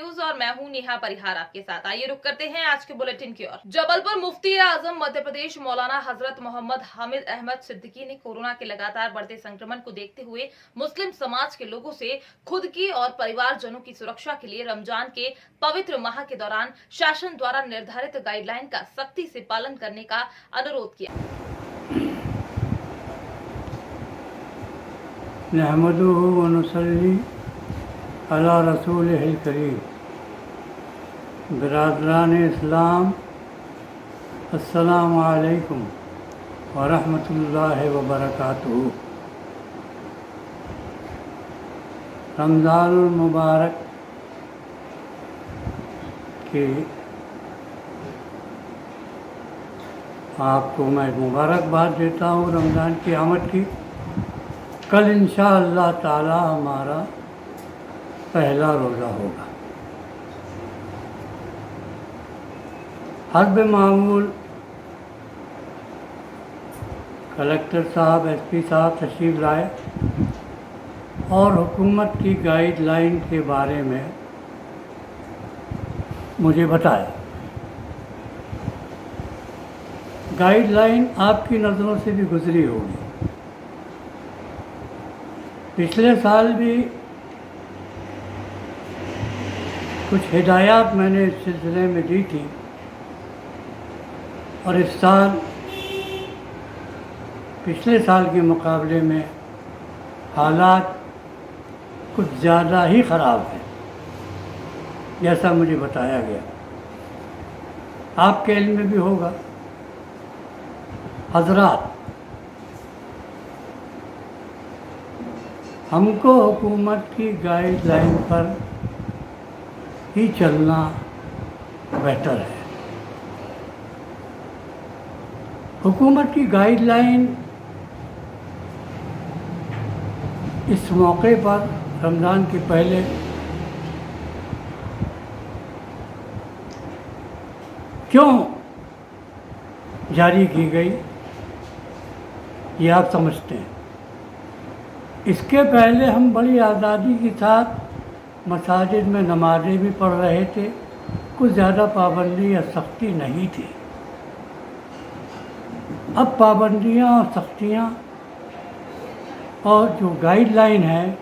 News और मैं हूं नेहा परिहार आपके साथ। आइए रुक करते हैं आज के बुलेटिन की ओर। जबलपुर मुफ्ती आजम मध्य प्रदेश मौलाना हजरत मोहम्मद हामिद अहमद सिद्दीकी ने कोरोना के लगातार बढ़ते संक्रमण को देखते हुए मुस्लिम समाज के लोगों से खुद की और परिवारजनों की सुरक्षा के लिए रमजान के पवित्र माह के दौरान शासन द्वारा निर्धारित गाइडलाइन का सख्ती से पालन करने का अनुरोध किया। नहमदुहु व नुसल्ली अला रसूलिहिल करीम। बिरादरान इस्लाम, अस्सलामु अलैकुम व रहमतुल्लाहि व बरकातुहू। रमज़ानुल मुबारक के आपको मैं मुबारकबाद देता हूँ रमज़ान की आमद की। कल इंशाअल्लाह ताला हमारा पहला रोज़ा होगा। हस्ब मामूल कलेक्टर साहब, एसपी साहब तशरीफ़ लाए और हुकूमत की गाइडलाइन के बारे में मुझे बताया। गाइडलाइन आपकी नज़रों से भी गुजरी होगी। पिछले साल भी कुछ हिदायत मैंने इस सिलसिले में दी थी और इस साल पिछले साल के मुकाबले में हालात कुछ ज़्यादा ही ख़राब हैं, जैसा मुझे बताया गया। आपके इल्म में भी होगा। हज़रात, हमको हुकूमत की गाइडलाइन पर ही चलना बेहतर है। हुकूमत की गाइडलाइन इस मौके पर रमज़ान के पहले क्यों जारी की गई, ये आप समझते हैं। इसके पहले हम बड़ी आज़ादी के साथ मसाजिद में नमाज़ें भी पढ़ रहे थे। कुछ ज़्यादा पाबंदी या सख्ती नहीं थी। अब पाबंदियाँ और सख्तियाँ और जो गाइडलाइन है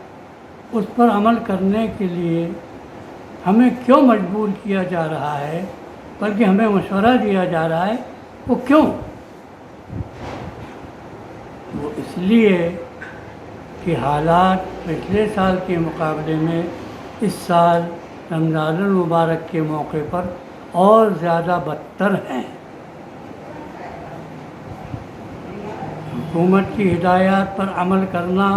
उस पर अमल करने के लिए हमें क्यों मजबूर किया जा रहा है, बल्कि हमें मशवरा दिया जा रहा है, वो क्यों? वो इसलिए कि हालात पिछले साल के मुकाबले में इस साल रमज़ानुल मुबारक के मौके पर और ज़्यादा बदतर हैं। हुकूमत की हिदायत पर अमल करना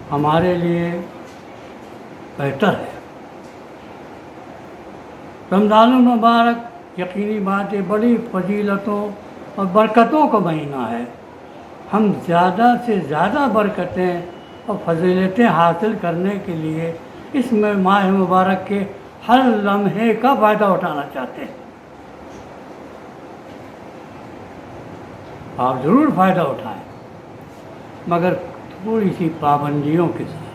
हमारे लिए बेहतर है। रमज़ानुल मुबारक यकीनी बात है बड़ी फजीलतों और बरकतों का महीना है। हम ज़्यादा से ज़्यादा बरकतें और फजीलतें हासिल करने के लिए इस माह मुबारक के हर लम्हे का फ़ायदा उठाना चाहते हैं। आप ज़रूर फ़ायदा उठाएं, मगर थोड़ी सी पाबंदियों के साथ।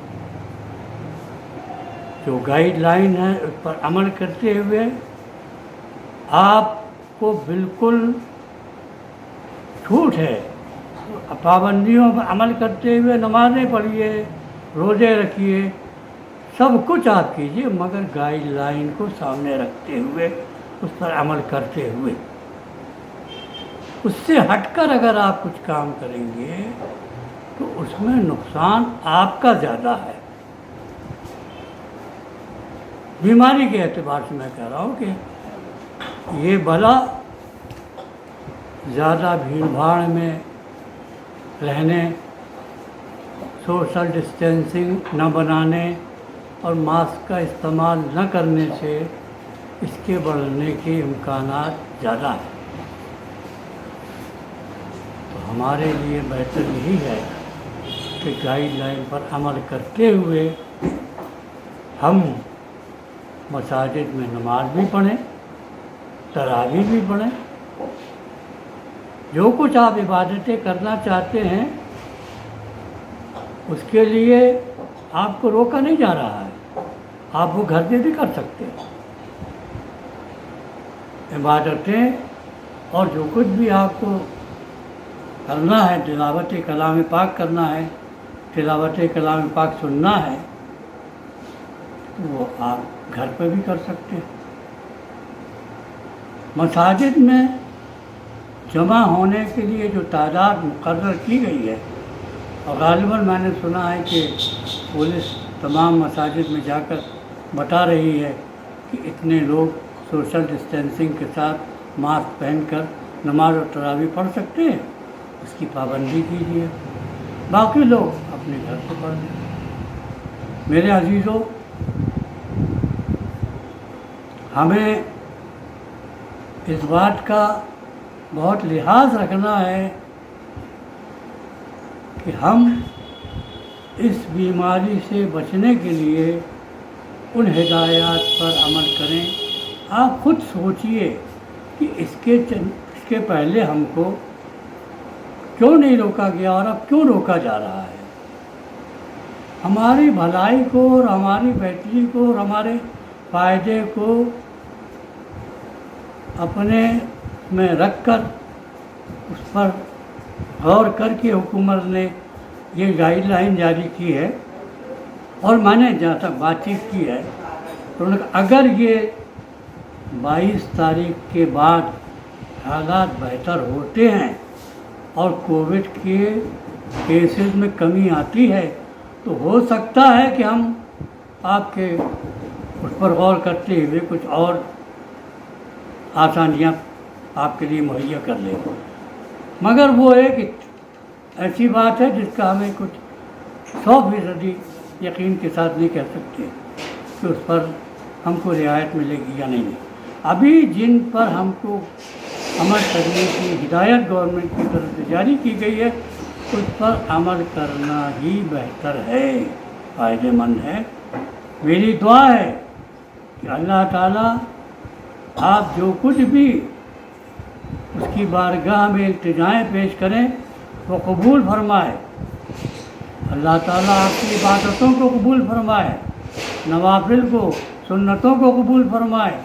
जो गाइडलाइन है उस पर अमल करते हुए आपको बिल्कुल छूट है। पाबंदियों पर अमल करते हुए नमाज़ें पढ़िए, रोज़े रखिए, सब कुछ आप कीजिए, मगर गाइडलाइन को सामने रखते हुए उस पर अमल करते हुए। उससे हटकर अगर आप कुछ काम करेंगे तो उसमें नुकसान आपका ज़्यादा है। बीमारी के एतबार से मैं कह रहा हूँ कि ये भला ज़्यादा भीड़ भाड़ में रहने, सोशल डिस्टेंसिंग न बनाने और मास्क का इस्तेमाल न करने से इसके बढ़ने के इम्कानात ज़्यादा हैं। तो हमारे लिए बेहतर यही है कि गाइडलाइन पर अमल करते हुए हम मसाजिद में नमाज भी पढ़ें, तरावी भी पढ़ें। जो कुछ आप इबादतें करना चाहते हैं उसके लिए आपको रोका नहीं जा रहा है। आप वो घर में भी कर सकते हैं। इबादतें और जो कुछ भी आपको करना है, तिलावत कलाम पाक करना है, तिलावत कलाम पाक सुनना है, तो वो आप घर पर भी कर सकते हैं। मसाजिद में जमा होने के लिए जो तादाद मुकर्रर की गई है, और ग़ालिबन मैंने सुना है कि पुलिस तमाम मसाजिद में जाकर बता रही है कि इतने लोग सोशल डिस्टेंसिंग के साथ मास्क पहनकर नमाज और तरावी पढ़ सकते हैं, उसकी पाबंदी कीजिए। बाकी लोग अपने घर से पढ़ लें। मेरे अजीज़ों, हमें इस बात का बहुत लिहाज रखना है कि हम इस बीमारी से बचने के लिए उन हिदायत पर अमल करें। आप खुद सोचिए कि इसके पहले हमको क्यों नहीं रोका गया और अब क्यों रोका जा रहा है। हमारी भलाई को और हमारी बेहतरी को और हमारे फ़ायदे को अपने में रखकर उस पर गौर करके हुकूमत ने ये गाइडलाइन जारी की है। और मैंने जहाँ तक बातचीत की है तो उन्होंने कहा अगर ये 22 तारीख के बाद हालात बेहतर होते हैं और कोविड के केसेस में कमी आती है तो हो सकता है कि हम आपके उस पर गौर करते हुए कुछ और आसानियाँ आपके लिए मुहैया कर लें। मगर वो एक ऐसी बात है जिसका हमें कुछ 100% यकीन के साथ नहीं कह सकते कि उस पर हमको रियायत मिलेगी या नहीं। अभी जिन पर हमको अमल करने की हिदायत गवर्नमेंट की तरफ से जारी की गई है उस पर अमल करना ही बेहतर है, फ़ायदेमंद है। मेरी दुआ है कि अल्लाह ताला आप जो कुछ भी उसकी बारगाह में इल्तिजाएं पेश करें वो कबूल फरमाए। अल्लाह ताला आपकी इबादतों को कबूल फरमाए, नवाफिल को, सुन्नतों को कबूल फरमाए,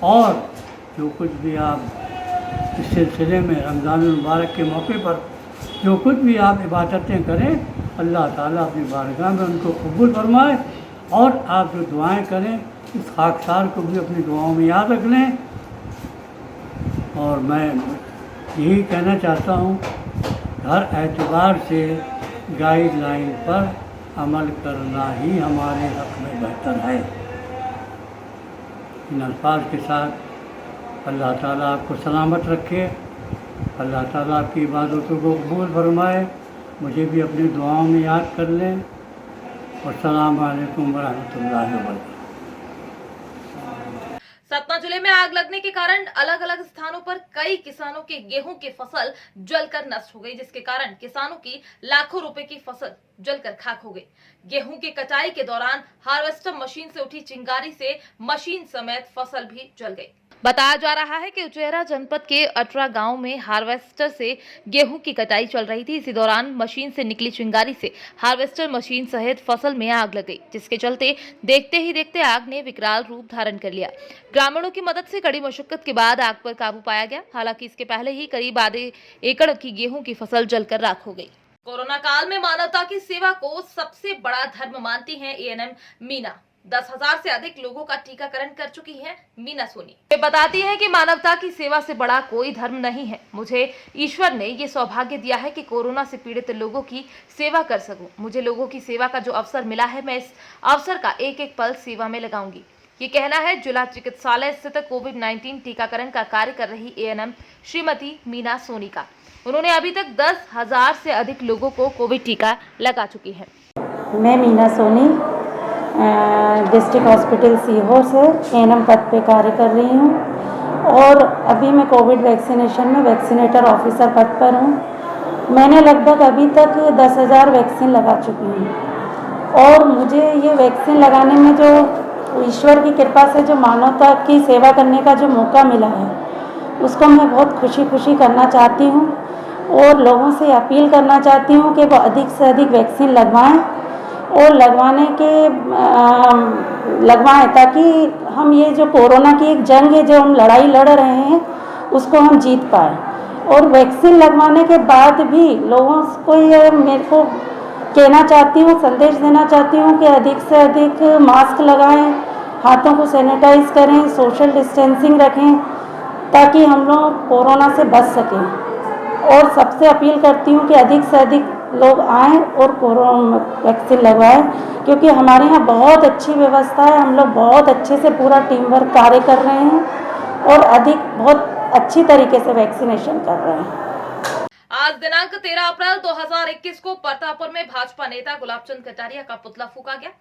और जो कुछ भी आप इस सिलसिले में रमज़ान मुबारक के मौके पर जो कुछ भी आप इबादतें करें अल्लाह ताला अपनी बारगाह में उनको कबूल फरमाए। और आप जो दुआएं करें इस खाकसार को भी अपनी दुआओं में याद रख लें। और मैं यही कहना चाहता हूँ, हर एतबार से गाइडलाइन पर अमल करना ही हमारे हक़ में बेहतर है। इन अल्फाज के साथ अल्लाह ताला आपको सलामत रखे, अल्लाह ताला आपकी इबादतों को कबूल फरमाए, मुझे भी अपनी दुआओं में याद कर लें। अस्सलाम वालेकुम वरहमतुल्लाहि वबरकातुहू। सतना जिले में आग लगने के कारण अलग अलग स्थानों पर कई किसानों के गेहूं की फसल जलकर नष्ट हो गई, जिसके कारण किसानों की लाखों रुपए की फसल जलकर खाक हो गई। गेहूं की कटाई के दौरान हार्वेस्टर मशीन से उठी चिंगारी से मशीन समेत फसल भी जल गई। बताया जा रहा है कि उचेहरा जनपद के अटरा गांव में हार्वेस्टर से गेहूं की कटाई चल रही थी। इसी दौरान मशीन से निकली चिंगारी से हार्वेस्टर मशीन सहित फसल में आग लग गई, जिसके चलते देखते ही देखते आग ने विकराल रूप धारण कर लिया। ग्रामीणों की मदद से कड़ी मशक्कत के बाद आग पर काबू पाया गया। हालांकि इसके पहले ही करीब आधे एकड़ की गेहूं की फसल जलकर राख हो गई। कोरोना काल में मानवता की सेवा को सबसे बड़ा धर्म मानती हैं एएनएम मीना। 10,000 से अधिक लोगों का टीकाकरण कर चुकी है मीना सोनी। वे बताती हैं कि मानवता की सेवा से बड़ा कोई धर्म नहीं है। मुझे ईश्वर ने ये सौभाग्य दिया है कि कोरोना से पीड़ित लोगों की सेवा कर सकूं। मुझे लोगों की सेवा का जो अवसर मिला है, मैं इस अवसर का एक एक पल सेवा में लगाऊंगी। ये कहना है जिला चिकित्सालय स्थित कोविड-19 टीकाकरण का कार्य कर रही एएनएम श्रीमती मीना सोनी का। उन्होंने अभी तक 10,000 से अधिक लोगों को कोविड टीका लगा चुकी है। मैं मीना सोनी डिस्ट्रिक्ट हॉस्पिटल सीहोर से एएनएम पद पे कार्य कर रही हूँ और अभी मैं कोविड वैक्सीनेशन में वैक्सीनेटर ऑफिसर पद पर हूँ। मैंने लगभग अभी तक 10,000 वैक्सीन लगा चुकी हूँ और मुझे ये वैक्सीन लगाने में जो ईश्वर की कृपा से जो मानवता की सेवा करने का जो मौका मिला है उसको मैं बहुत खुशी करना चाहती हूँ और लोगों से अपील करना चाहती हूँ कि वो अधिक से अधिक वैक्सीन लगवाएं और लगवाने के लगवाएं, ताकि हम ये जो कोरोना की एक जंग है, जो हम लड़ाई लड़ रहे हैं, उसको हम जीत पाए। और वैक्सीन लगवाने के बाद भी लोगों को ये मेरे को कहना चाहती हूँ, संदेश देना चाहती हूँ कि अधिक से अधिक मास्क लगाएं, हाथों को सैनिटाइज करें, सोशल डिस्टेंसिंग रखें, ताकि हम लोग कोरोना से बच सकें। और सबसे अपील करती हूँ कि अधिक से अधिक लोग आएँ और कोरोना वैक्सीन लगवाएं, क्योंकि हमारे यहाँ बहुत अच्छी व्यवस्था है, हम लोग बहुत अच्छे से पूरा टीम वर्क कार्य कर रहे हैं और बहुत अच्छी तरीके से वैक्सीनेशन कर रहे हैं। आज दिनांक 13 अप्रैल 2021 को प्रतापपुर में भाजपा नेता गुलाबचंद कटारिया का पुतला फूका गया।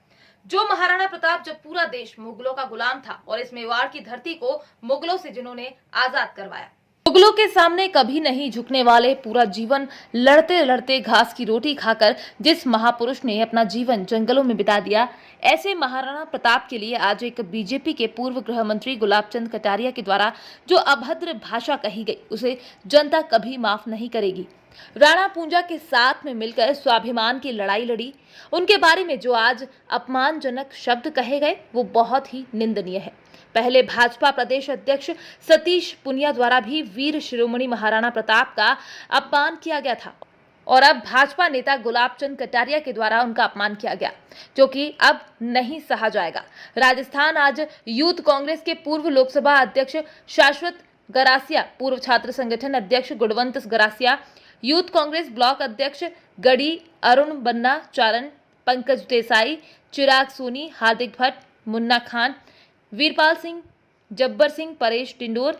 जो महाराणा प्रताप जब पूरा देश मुगलों का गुलाम था और इस मेवाड़ की धरती को मुगलों से जिन्होंने आजाद करवाया, मुगलों के सामने कभी नहीं झुकने वाले, पूरा जीवन लड़ते लड़ते घास की रोटी खाकर जिस महापुरुष ने अपना जीवन जंगलों में बिता दिया, ऐसे महाराणा प्रताप के लिए आज एक बीजेपी के पूर्व गृह मंत्री गुलाबचंद कटारिया के द्वारा जो अभद्र भाषा कही गई, उसे जनता कभी माफ नहीं करेगी। राणा पूंजा के साथ में मिलकर स्वाभिमान की लड़ाई लड़ी, उनके बारे में जो आज अपमानजनक शब्द कहे गए वो बहुत ही निंदनीय है। पहले भाजपा प्रदेश अध्यक्ष सतीश पुनिया द्वारा भी वीर शिरोमणि महाराणा प्रताप का अपमान किया गया था और अब भाजपा नेता गुलाबचंद कटारिया के द्वारा उनका अपमान किया गया, जो कि अब नहीं सहा जाएगा। राजस्थान आज यूथ कांग्रेस के पूर्व लोकसभा अध्यक्ष शाश्वत गरासिया, पूर्व छात्र संगठन अध्यक्ष गुणवंत गरासिया, यूथ कांग्रेस ब्लॉक अध्यक्ष गढ़ी अरुण बन्ना चारण, पंकज देसाई, चिराग सोनी, हार्दिक भट्ट, मुन्ना खान, वीरपाल सिंह, जब्बर सिंह, परेश टिंडोर,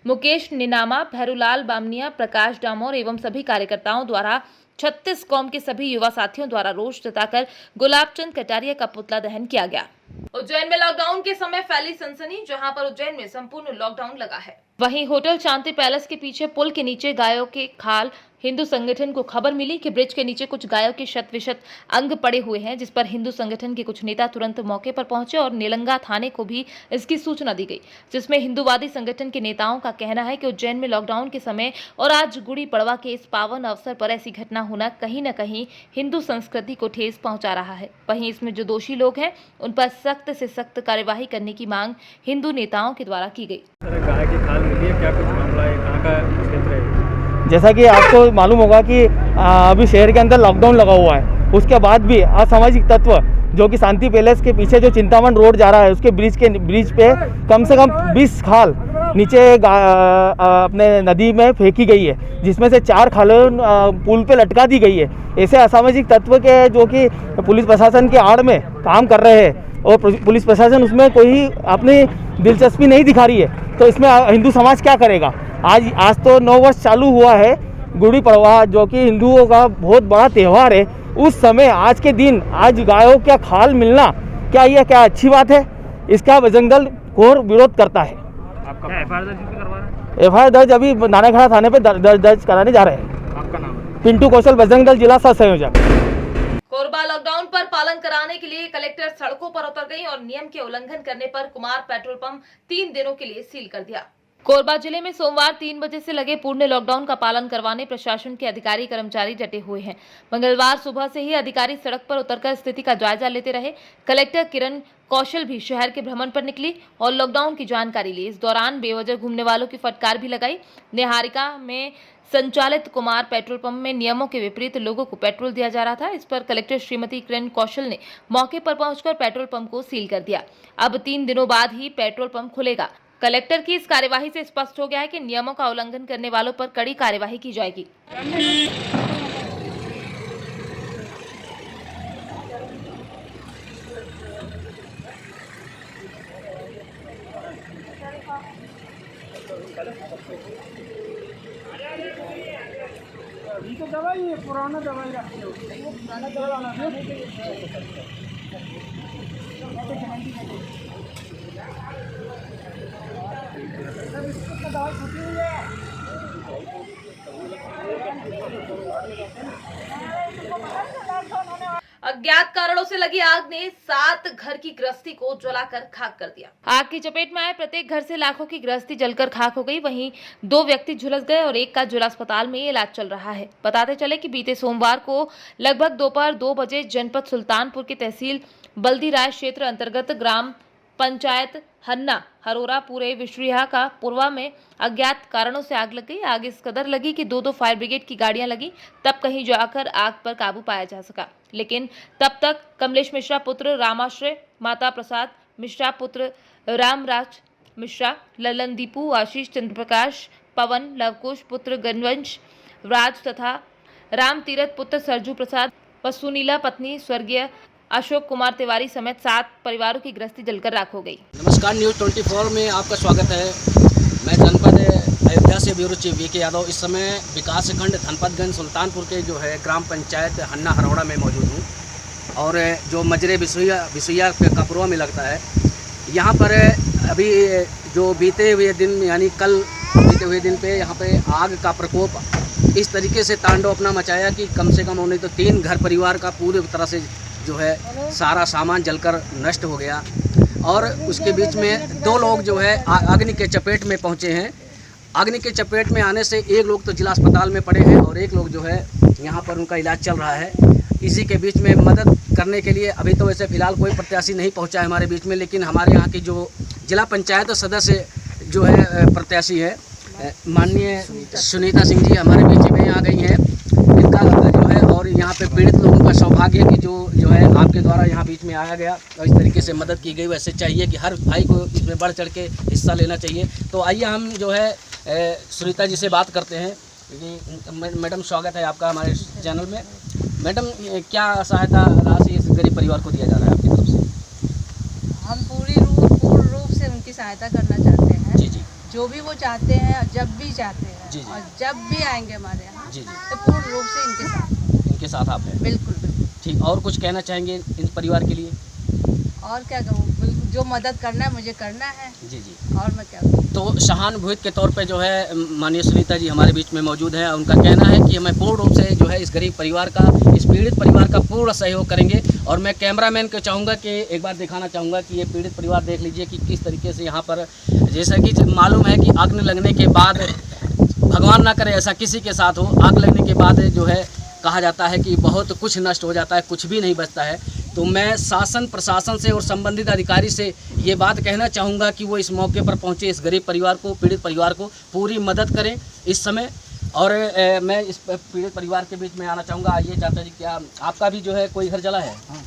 मुकेश निनामा, भैरूलाल बामनिया, प्रकाश डामोर एवं सभी कार्यकर्ताओं द्वारा 36 कौम के सभी युवा साथियों द्वारा रोष जताकर गुलाबचंद कटारिया का पुतला दहन किया गया। उज्जैन में लॉकडाउन के समय फैली सनसनी, जहां पर उज्जैन में संपूर्ण लॉकडाउन लगा है। वहीं होटल शांति पैलेस के पीछे पुल के नीचे गायों के खाल, हिंदू संगठन को खबर मिली कि ब्रिज के नीचे कुछ गायों के शत विशत अंग पड़े हुए हैं, जिस पर हिंदू संगठन के कुछ नेता तुरंत मौके पर पहुंचे और निलंगा थाने को भी इसकी सूचना दी गई, जिसमें हिंदूवादी संगठन के नेताओं का कहना है कि उज्जैन में लॉकडाउन के समय और आज गुड़ी पड़वा के इस पावन अवसर पर ऐसी घटना होना कहीं न कहीं हिंदू संस्कृति को ठेस पहुंचा रहा है। वहीं इसमें जो दोषी लोग हैं उन पर सख्त से सख्त कार्यवाही करने की मांग हिंदू नेताओं के द्वारा की गई। गाय की खाल मिली है, क्या कुछ मामला है, कहाँ का क्षेत्र है? जैसा कि आपको मालूम होगा कि अभी शहर के अंदर लॉकडाउन लगा हुआ है, उसके बाद भी असामाजिक तत्व जो कि शांति पैलेस के पीछे जो चिंतामन रोड जा रहा है, उसके ब्रिज पे कम से कम 20 खाल नीचे अपने नदी में फेंकी गई है, जिसमें से 4 खालें पुल पे लटका दी गई है। ऐसे असामाजिक तत्व के जो कि पुलिस प्रशासन की आड़ में काम कर रहे हैं और पुलिस प्रशासन उसमें कोई अपनी दिलचस्पी नहीं दिखा रही है, तो इसमें हिंदू समाज क्या करेगा? आज तो 9 वर्ष चालू हुआ है गुड़ी पड़वा, जो कि हिंदुओं का बहुत बड़ा त्यौहार है। उस समय आज के दिन आज गायों का खाल मिलना क्या अच्छी बात है? इसका बजरंग दल घोर विरोध करता है। आपका एफआईआर दर्ज करवा रहे हैं? एफआईआर दर्ज अभी नानाखेड़ा थाने पे दर्ज कराने जा रहे हैं। आपका नाम है? पिंटू कौशल, बजरंग दल जिला सह संयोजक। कोरबा लॉकडाउन पर पालन कराने के लिए कलेक्टर सड़कों पर उतर गई और नियम के उल्लंघन करने पर कुमार पेट्रोल पंप 3 दिनों के लिए सील कर दिया। कोरबा जिले में सोमवार 3 बजे से लगे पूर्ण लॉकडाउन का पालन करवाने प्रशासन के अधिकारी कर्मचारी डटे हुए हैं। मंगलवार सुबह से ही अधिकारी सड़क पर उतरकर स्थिति का जायजा लेते रहे। कलेक्टर किरण कौशल भी शहर के भ्रमण पर निकली और लॉकडाउन की जानकारी ली। इस दौरान बेवजह घूमने वालों की फटकार भी लगाई। निहारिका में संचालित कुमार पेट्रोल पंप में नियमों के विपरीत लोगों को पेट्रोल दिया जा रहा था। इस पर कलेक्टर श्रीमती किरण कौशल ने मौके पर पहुंचकर पेट्रोल पंप को सील कर दिया। अब 3 दिनों बाद ही पेट्रोल पंप खुलेगा। कलेक्टर की इस कार्यवाही से स्पष्ट हो गया है कि नियमों का उल्लंघन करने वालों पर कड़ी कार्यवाही की जाएगी। तो दवाई है, पुराना दवाई रखते हो, वो पुराना दवाई वाला अज्ञात कारणों से लगी आग ने 7 घर की गृहस्थी को जलाकर खाक कर दिया। आग की चपेट में आए प्रत्येक घर से लाखों की गृहस्थी जलकर खाक हो गई। वहीं 2 व्यक्ति झुलस गए और एक का जिला अस्पताल में इलाज चल रहा है। बताते चले कि बीते सोमवार को लगभग दोपहर 2 बजे जनपद सुल्तानपुर की तहसील बल्दी राय क्षेत्र अंतर्गत ग्राम पंचायत हन्ना हरोरा पूरे विश्रिया का पूर्वा में अज्ञात कारणों से आग लग गई। आग इस कदर लगी कि 2 फायर ब्रिगेड की गाड़ियां लगी, तब कहीं जाकर आग पर काबू पाया जा सका। लेकिन तब तक कमलेश मिश्रा पुत्र रामाश्रय, माता प्रसाद मिश्रा पुत्र रामराज मिश्रा, ललन दीपू, आशीष, चंद्र प्रकाश, पवन, लवकुश पुत्र गणवंश राज तथा राम तीरथ पुत्र सरजू प्रसाद व सुनीला पत्नी स्वर्गीय अशोक कुमार तिवारी समेत 7 परिवारों की गृहस्थी जलकर राख हो गई। नमस्कार, न्यूज़ 24 में आपका स्वागत है। मैं जनपद अयोध्या से ब्यूरो चीफ वीके यादव इस समय विकास खंड धनपतगंज सुल्तानपुर के जो है ग्राम पंचायत हन्ना हरोड़ा में मौजूद हूँ और जो मजरे बिसुइया का पूर्वा में लगता है, यहाँ पर अभी जो बीते हुए दिन यानी कल बीते हुए दिन पे यहाँ पे आग का प्रकोप इस तरीके से तांडव अपना मचाया कि कम से कम नहीं तो 3 घर परिवार का पूरी तरह से जो है सारा सामान जलकर नष्ट हो गया। और उसके बीच में 2 लोग जो है अग्नि के चपेट में पहुंचे हैं। अग्नि के चपेट में आने से एक लोग तो जिला अस्पताल में पड़े हैं और एक लोग जो है यहाँ पर उनका इलाज चल रहा है। इसी के बीच में मदद करने के लिए अभी तो वैसे फ़िलहाल कोई प्रत्याशी नहीं पहुँचा है हमारे बीच में, लेकिन हमारे यहाँ की जो जिला पंचायत सदस्य जो है प्रत्याशी है माननीय सुनीता सिंह जी हमारे बीच में आ गई हैं। इनका जो है और यहाँ पे पीड़ित लोगों का सौभाग्य कि जो है आपके द्वारा यहाँ बीच में आया गया और इस तरीके से मदद की गई। वैसे चाहिए कि हर भाई को इसमें बढ़ चढ़ के हिस्सा लेना चाहिए। तो आइए हम जो है सुनीता जी से बात करते हैं कि मैडम स्वागत है आपका हमारे चैनल में। मैडम, क्या सहायता राशि इस गरीब परिवार को दिया जा रहा है आपकी तरफ से? हम पूर्ण रूप से उनकी सहायता करना चाहते हैं। जी जी, जो भी वो चाहते हैं, जब भी चाहते हैं जी जी, और जब भी आएंगे हमारे यहाँ, जी जी, तो पूर्ण रूप से इनके साथ आप हैं। बिल्कुल बिल्कुल। ठीक, और कुछ कहना चाहेंगे इन परिवार के लिए? और क्या कहूँ, बिल्कुल जो मदद करना है मुझे करना है। जी जी, और मैं क्या कहूँ। तो सहानुभूति के तौर पे जो है माननीय सुनीता जी हमारे बीच में मौजूद हैं। उनका कहना है कि हमें पूर्ण रूप से जो है इस गरीब परिवार का, इस पीड़ित परिवार का पूर्ण सहयोग करेंगे। और मैं कैमरामैन को चाहूँगा कि एक बार दिखाना चाहूँगा कि ये पीड़ित परिवार देख लीजिए कि किस तरीके से यहाँ पर, जैसा कि मालूम है कि आग लगने के बाद, भगवान ना करे ऐसा किसी के साथ हो, आग लगने के बाद जो है कहा जाता है कि बहुत कुछ नष्ट हो जाता है, कुछ भी नहीं बचता है। तो मैं शासन प्रशासन से और संबंधित अधिकारी से ये बात कहना चाहूँगा कि वो इस मौके पर पहुँचे, इस गरीब परिवार को, पीड़ित परिवार को पूरी मदद करें इस समय। और मैं इस पीड़ित परिवार के बीच में आना चाहूँगा। आइए चाचा जी, क्या आपका भी जो है कोई घर जला है? हाँ।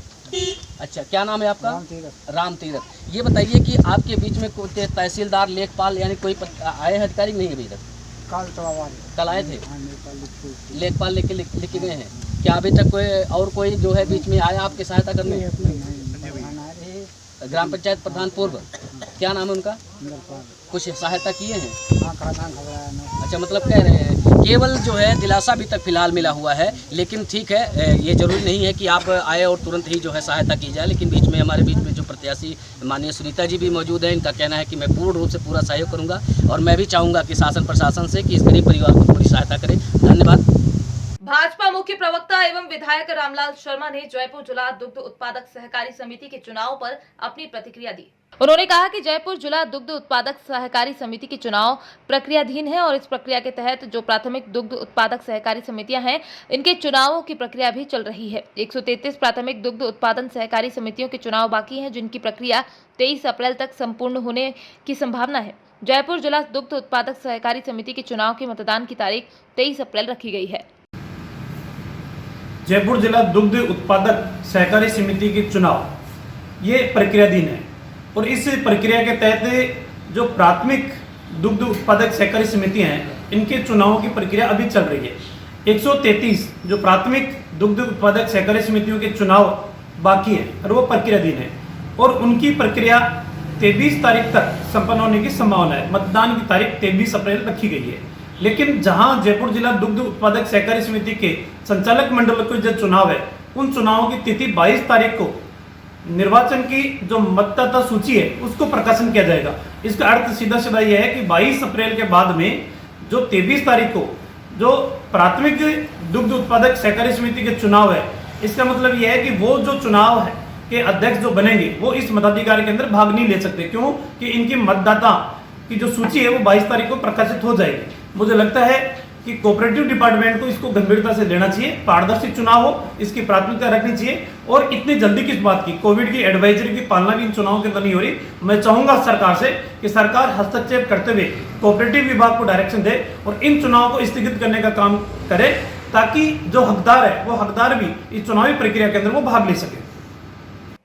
अच्छा, क्या नाम है आपका? राम तीरथ। ये बताइए कि आपके बीच में कोई तहसीलदार, लेखपाल यानी कोई आए हैं अधिकारी? नहीं अभी तक? कल आए थे, लेखपाल लिख के गए हैं। क्या अभी तक कोई जो है बीच में आया आपकी सहायता करने? ग्राम पंचायत प्रधान पूर्व, क्या नाम है उनका? कुछ सहायता किए हैं? अच्छा, मतलब कह रहे हैं केवल जो है दिलासा अभी तक फिलहाल मिला हुआ है, लेकिन ठीक है, ये जरूरी नहीं है कि आप आए और तुरंत ही जो है सहायता की जाए। लेकिन बीच में हमारे बीच में जो प्रत्याशी माननीय सुनीता जी भी मौजूद हैं, इनका कहना है कि मैं पूर्ण रूप से पूरा सहयोग करूंगा और मैं भी चाहूँगा कि शासन प्रशासन से कि इस गरीब परिवार को पूरी सहायता करें। धन्यवाद। भाजपा मुख्य प्रवक्ता एवं विधायक रामलाल शर्मा ने जयपुर जिला दुग्ध उत्पादक सहकारी समिति के चुनाव पर अपनी प्रतिक्रिया दी। उन्होंने कहा कि जयपुर जिला दुग्ध उत्पादक सहकारी समिति की चुनाव प्रक्रियाधीन है और इस प्रक्रिया के तहत जो प्राथमिक दुग्ध उत्पादक सहकारी समितियां हैं, इनके चुनावों की प्रक्रिया भी चल रही है। 133 प्राथमिक दुग्ध उत्पादन सहकारी समितियों के चुनाव बाकी हैं, जिनकी प्रक्रिया 23 अप्रैल तक संपूर्ण होने की संभावना है। जयपुर जिला दुग्ध उत्पादक सहकारी समिति के चुनाव के मतदान की तारीख 23 अप्रैल रखी गई है। जयपुर जिला दुग्ध उत्पादक सहकारी समिति के चुनाव ये प्रक्रियाधीन है और इस प्रक्रिया के तहत जो प्राथमिक दुग्ध उत्पादक सहकारी समितियां हैं, इनके चुनावों की प्रक्रिया अभी चल रही है। 133 जो प्राथमिक दुग्ध उत्पादक सहकारी समितियों के चुनाव बाकी हैं और वो प्रक्रियाधीन है और उनकी प्रक्रिया 23 तारीख तक संपन्न होने की संभावना है। मतदान की तारीख 23 अप्रैल रखी गई है। लेकिन जहां जयपुर जिला दुग्ध उत्पादक सहकारी समिति के संचालक मंडल के जो चुनाव है, उन चुनावों की तिथि 22 तारीख को निर्वाचन की जो मतदाता सूची है उसको प्रकाशन किया जाएगा। इसका अर्थ सीधा सीधा यह है कि 22 अप्रैल के बाद में जो 23 तारीख को जो प्राथमिक दुग्ध उत्पादक सहकारी समिति के चुनाव है, इसका मतलब यह है कि वो जो चुनाव है के अध्यक्ष जो बनेंगे वो इस मताधिकार के अंदर भाग नहीं ले सकते। क्यों कि इनकी मतदाता की जो सूची है वो 22 तारीख को प्रकाशित हो जाएगी। मुझे लगता है कि कोऑपरेटिव डिपार्टमेंट को इसको गंभीरता से लेना चाहिए, पारदर्शी चुनाव हो, इसकी प्राथमिकता रखनी चाहिए। और इतनी जल्दी किस बात की, कोविड की एडवाइजरी की पालना भी इन चुनावों के अंदर नहीं हो रही। मैं चाहूंगा सरकार से कि सरकार हस्तक्षेप करते हुए कोऑपरेटिव विभाग को डायरेक्शन दे और इन चुनावों को स्थगित करने का काम करे, ताकि जो हकदार है वो हकदार भी इस चुनावी प्रक्रिया के अंदर वो भाग ले सके।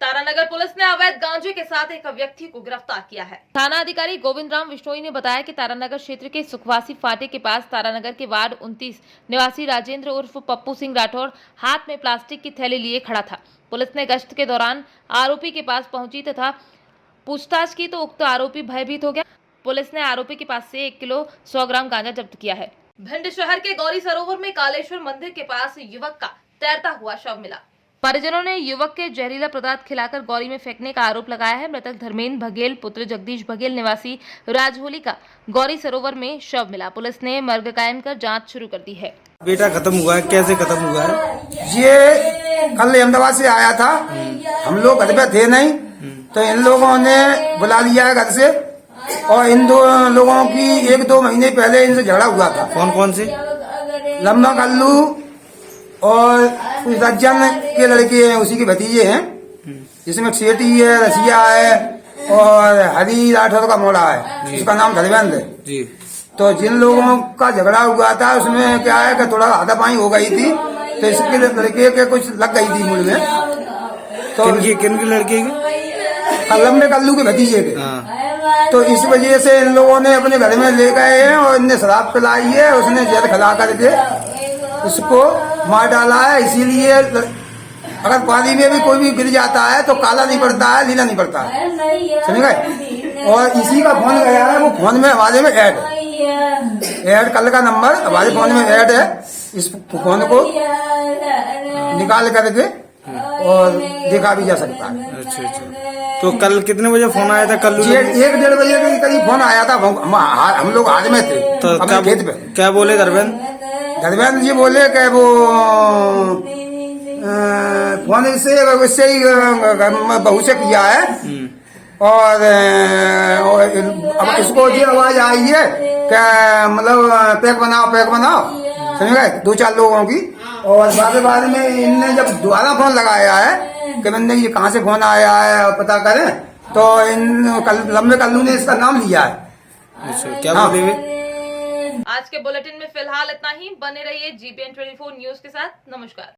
तारानगर पुलिस ने अवैध गांजे के साथ एक व्यक्ति को गिरफ्तार किया है। थाना अधिकारी गोविंद राम विश्नोई ने बताया कि तारानगर क्षेत्र के सुखवासी फाटे के पास तारानगर के वार्ड 29 निवासी राजेंद्र उर्फ पप्पू सिंह राठौर हाथ में प्लास्टिक की थैली लिए खड़ा था। पुलिस ने गश्त के दौरान आरोपी के पास पहुंची तथा पूछताछ की तो उक्त आरोपी भयभीत हो गया। पुलिस ने आरोपी के पास से 1 किलो 100 ग्राम गांजा जब्त किया है। भिंड शहर के गौरी सरोवर में कालेश्वर मंदिर के पास युवक का तैरता हुआ शव मिला। परिजनों ने युवक के जहरीला पदार्थ खिलाकर गौरी में फेंकने का आरोप लगाया है। मृतक धर्मेंद्र बघेल पुत्र जगदीश बघेल निवासी राजहोली का गौरी सरोवर में शव मिला। पुलिस ने मर्ग कायम कर जांच शुरू कर दी है। बेटा खत्म हुआ है, कैसे खत्म हुआ है? ये कल अहमदाबाद से आया था, हम लोग घर पे थे नहीं, तो इन लोगों ने बुला लिया है घर से, और इन दो लोगों की 1-2 महीने पहले इनसे झगड़ा हुआ था। कौन कौन से? लम्बा कल्लू और रज्जन के लड़के हैं, उसी के भतीजे हैं, जिसमें सेठी है, रसिया है और हरी राठौर का मोड़ा है, उसका नाम धर्मेंद्र है। तो जिन लोगों का झगड़ा हुआ था उसमें क्या है कि थोड़ा हाथापाई हो गई थी, तो इसके लड़के के कुछ लग गई थी मुंह में। तो किन की लड़के की? लम्बे कल्लू के भतीजे के। तो इस वजह से इन लोगों ने अपने घर में ले गए हैं और इनने शराब पिलाई है, उसने जहर खिला करके उसको मार डाला है। इसीलिए अगर पानी में भी कोई भी गिर जाता है तो काला नहीं पड़ता है, नीला नहीं पड़ता है, समझ गए। और इसी का फोन गया है, वो फोन में हमारे में ऐड कल का नंबर हमारे फोन में ऐड है। इस फोन को निकाल करके और देखा भी जा सकता है। अच्छा। तो कल कितने बजे फोन आया था? कल 1-1:30 बजे के करीब फोन आया था। हम लोग हाथ में थे तो अपने खेत पे। क्या बोले धर्मेंद्र जी? बोले कि वो फोन इससे ही बहू से किया है, और अब इसको ये आवाज आई है कि मतलब पैक बनाओ, समझ गए, 2-4 लोगों की। और बाद में इनने जब दोबारा फोन लगाया है कि मैंने ये कहाँ से फोन आया है और पता करें, तो लम्बे कल्लू ने इसका नाम लिया है। अच्छा, क्या बोले? आज के बुलेटिन में फिलहाल इतना ही। बने रहिए GBN 24 न्यूज के साथ। नमस्कार।